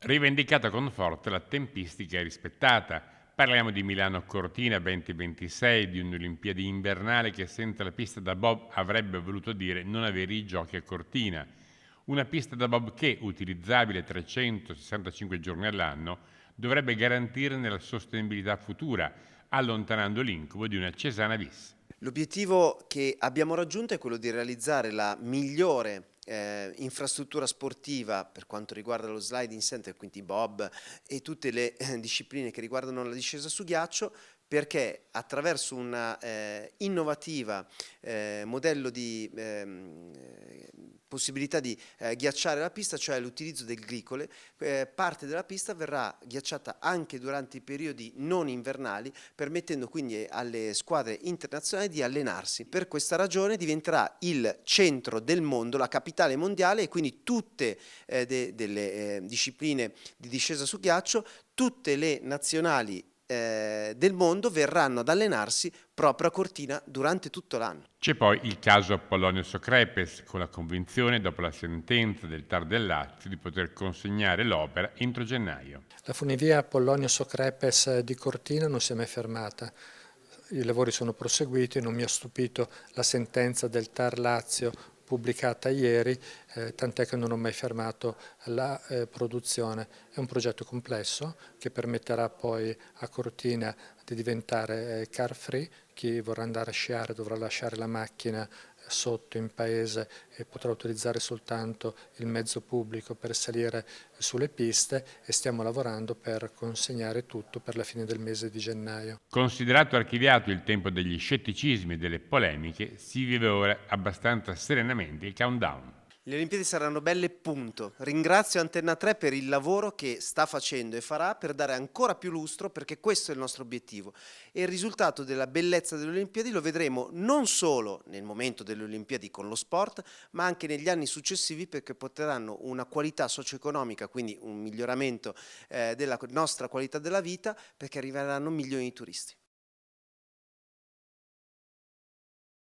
Rivendicata con forza la tempistica è rispettata. Parliamo di Milano Cortina 2026, di un'Olimpiadi invernale che senza la pista da bob avrebbe voluto dire non avere i giochi a Cortina. Una pista da bob che, utilizzabile 365 giorni all'anno, dovrebbe garantirne la sostenibilità futura, allontanando l'incubo di una Cesana bis. L'obiettivo che abbiamo raggiunto è quello di realizzare la migliore infrastruttura sportiva per quanto riguarda lo sliding center, quindi bob e tutte le discipline che riguardano la discesa su ghiaccio, perché attraverso una innovativa modello di possibilità di ghiacciare la pista, cioè l'utilizzo del glicole, parte della pista verrà ghiacciata anche durante i periodi non invernali, permettendo quindi alle squadre internazionali di allenarsi. Per questa ragione diventerà il centro del mondo, la capitale mondiale, e quindi tutte delle discipline di discesa su ghiaccio, tutte le nazionali del mondo verranno ad allenarsi proprio a Cortina durante tutto l'anno. C'è poi il caso Apollonio Socrepes, con la convinzione, dopo la sentenza del TAR del Lazio, di poter consegnare l'opera entro gennaio. La funivia Pollonio-Socrepes di Cortina non si è mai fermata. I lavori sono proseguiti, non mi ha stupito la sentenza del TAR Lazio pubblicata ieri, tant'è che non ho mai fermato la produzione. È un progetto complesso che permetterà poi a Cortina di diventare car free. Chi vorrà andare a sciare dovrà lasciare la macchina sotto in paese e potrà utilizzare soltanto il mezzo pubblico per salire sulle piste, e stiamo lavorando per consegnare tutto per la fine del mese di gennaio. Considerato archiviato il tempo degli scetticismi e delle polemiche, si vive ora abbastanza serenamente il countdown. Le Olimpiadi saranno belle, punto. Ringrazio Antenna 3 per il lavoro che sta facendo e farà per dare ancora più lustro, perché questo è il nostro obiettivo. E il risultato della bellezza delle Olimpiadi lo vedremo non solo nel momento delle Olimpiadi con lo sport, ma anche negli anni successivi, perché porteranno una qualità socio-economica, quindi un miglioramento della nostra qualità della vita, perché arriveranno milioni di turisti.